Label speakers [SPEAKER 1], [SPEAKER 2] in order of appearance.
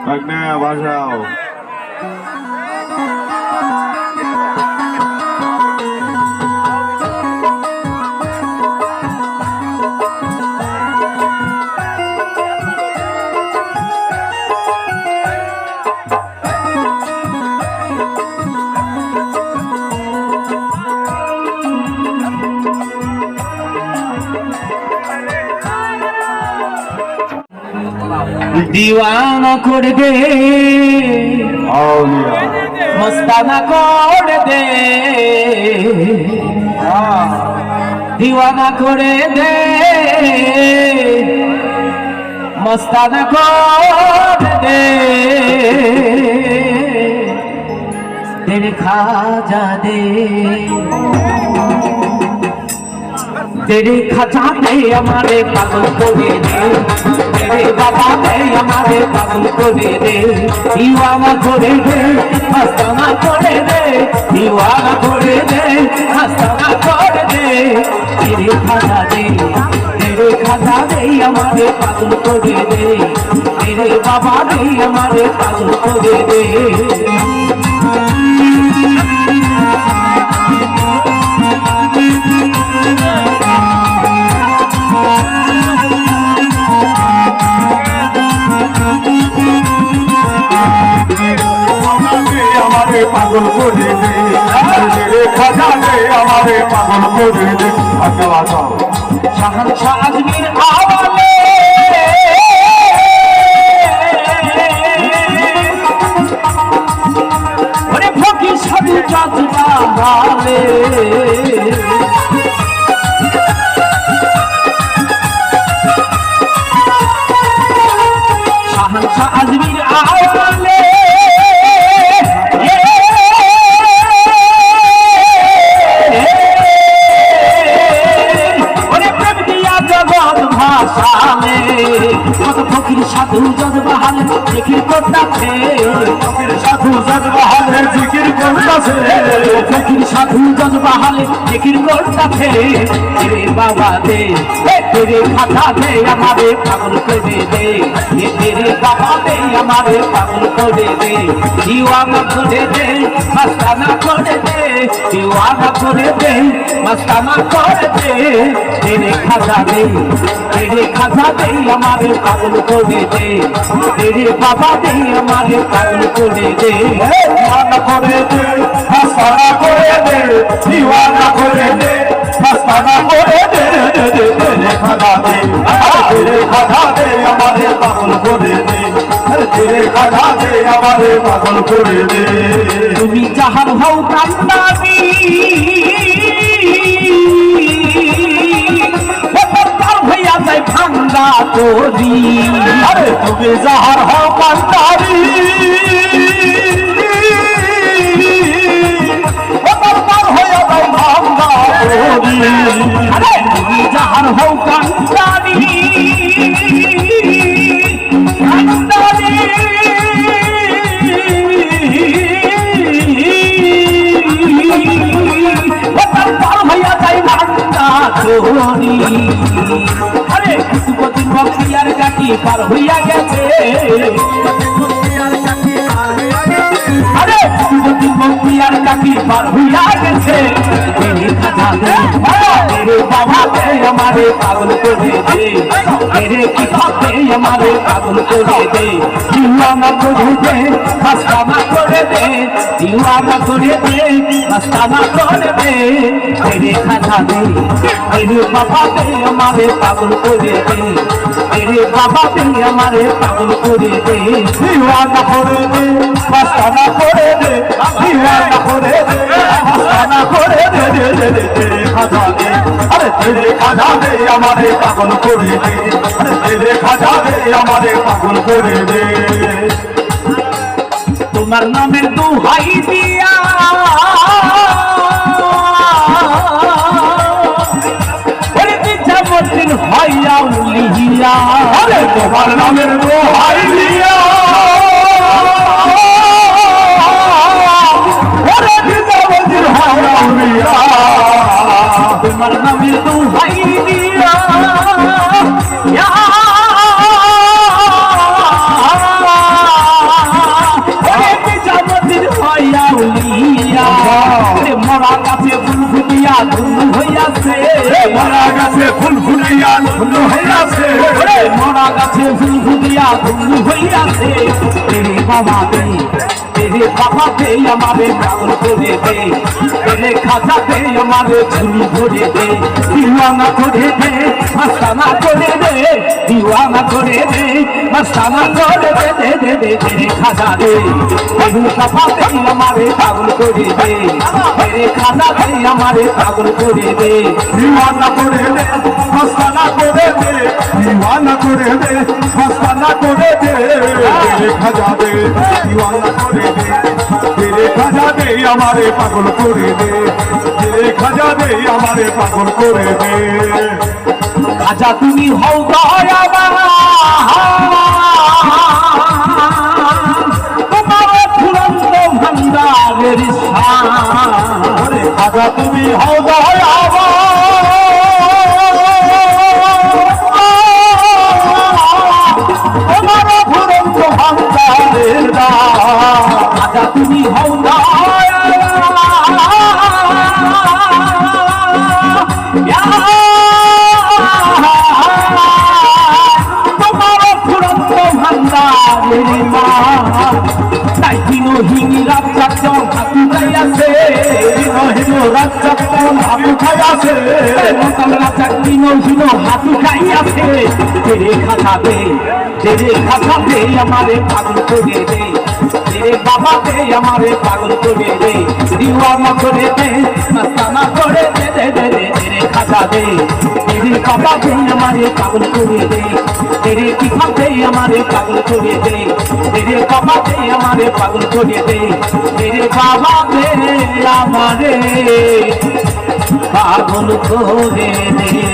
[SPEAKER 1] ভাগ্নে বাসাও
[SPEAKER 2] दीवाना कर दे मस्ताना कर दे दीवाना कर दे मस्ताना कर दे तेरे खाजा दे तेरे खजाने हमारे पागल को दे दे तेरे बाबा ने हमारे पागल को दे दे दीवाना करे दे मस्ताना करे दे दीवाना करे दे मस्ताना करे दे तेरे खजाने हमारे पागल को दे दे तेरे बाबा ने हमारे पागल को दे दे
[SPEAKER 1] पागल को दे दे तेरे खजाने हमारे पागल को दे दे आगे बताओ
[SPEAKER 2] शहंशाह अजमेर आवाले अरे फकीर साधु जज्बा वाले शहंशाह अजमेर आवाले साधु जज्बा हाल जिकिर करता थे साधु जज्बा हाल जिकिर करता थे फकीर साधु जज्बा हाल जिकिर करता थे तेरे बाबा दे तेरे खाता दे हमारे पागल को दे दे ये तेरे बाबा दे हमारे पागल को दे दे दीवाना करे दे मस्ताना करे दे दीवाना करे दे मस्ताना करे दे तेरे खाता दे हमारे पागल को दे दे तेरे बाबा दे हमारे पागल को दे दे दीवाना करे दे मस्ताना करे दे दीवाना करे दे मस्ताना करे दे तेरे खाता दे हमारे पागल को दे दे तेरे खाता दे हमारे पागल को दे दे তুমি যাহার হও কান্দাবি ভাঙ্গা তোরি আরে তুমি যাহার হও কান্দাবি ভাঙ্গা তোরি আরে তুমি যাহার হও কান্দাবি अरे कुतुबुद्दीन बख्तियार काकी पार হইয়া গেছে अरे कुतुबुद्दीन बख्तियार काकी पार হইয়া গেছে तेरे खाजा दे तेरे बाबा दे हमारे पागल को दे दे तेरे किताब दे हमारे पागल को दे दे दीवाना करे दे मस्ताना करे दे दीवाना करे दे मस्ताना करे दे तेरे खाजा दे तेरे बाबा दे हमारे पागल को दे दे तेरे बाबा दे हमारे पागल को दे दे दीवाना करे दे मस्ताना करे दे दीवाना करे दे मस्ताना करे दे तेरे खाजा दे अरे तेरे खाजा दे हमारे पागल को दे दे अरे तेरे खाजा दे हमारे पागल को दे दे তোমার নামের দোহাই দিয়া ওরে বিচামতিন হইয়া উলিয়া আরে তোমার নামের দোহাই দিয়া ওরে বিচামতিন হইয়া উলিয়া তোমার নামের দোহাই দিয়া বন্ধু দিয়া বন্ধু হইয়াছে তেরে বাবা দে তেরে বাবা দে আমারে পাগল করে দে তেরে খাজা দে আমারে ঝুলি ভরে দে দিওয়ানা করে দে মস্তানা করে দে দিওয়ানা করে দে মস্তানা করে দে দে দে দে তেরে খাজা দে তেরে বাবা দে আমারে পাগল করে দে তেরে খাজা দে আমারে পাগল করে দে
[SPEAKER 1] দিওয়ানা করে দে মস্তানা করে দে দিওয়ানা করে দে মস্তানা করে দে তেরে খাজা দে দিওয়ানা করে দে তেরে খাজা দে আমারে পাগল করে দে তেরে খাজা দে আমারে পাগল করে দে
[SPEAKER 2] খাজা তুমি হও দয়াবান তোমার ফুরন্ত ভান্ডারের শান
[SPEAKER 1] খাজা তুমি হও দয়াবান
[SPEAKER 2] তোমার ফুরন্ত ভান্ডারের দান খাজা তুমি হও তাই দিনহীন রাত চাকর হাতু খাইয়াছে দিনহীন রাত চাকর হাতু খাইয়াছে দিনহীন হাতু খাইয়াছে তেরে খাজা দে তেরে খাজা দে আমারে পাগল করে দে তেরে বাবা দে আমারে পাগল করে দে দিওয়ানা করে দে মস্তানা করে দে দে দে দে তেরে খাজা দে তেরে বাবা দে আমারে পাগল করে দে तेरे किफाते हमारे पागल छोड़े दे तेरे बाबा दे हमारे पागल छोड़े दे तेरे बाबा दे हमारे पागल छोड़े दे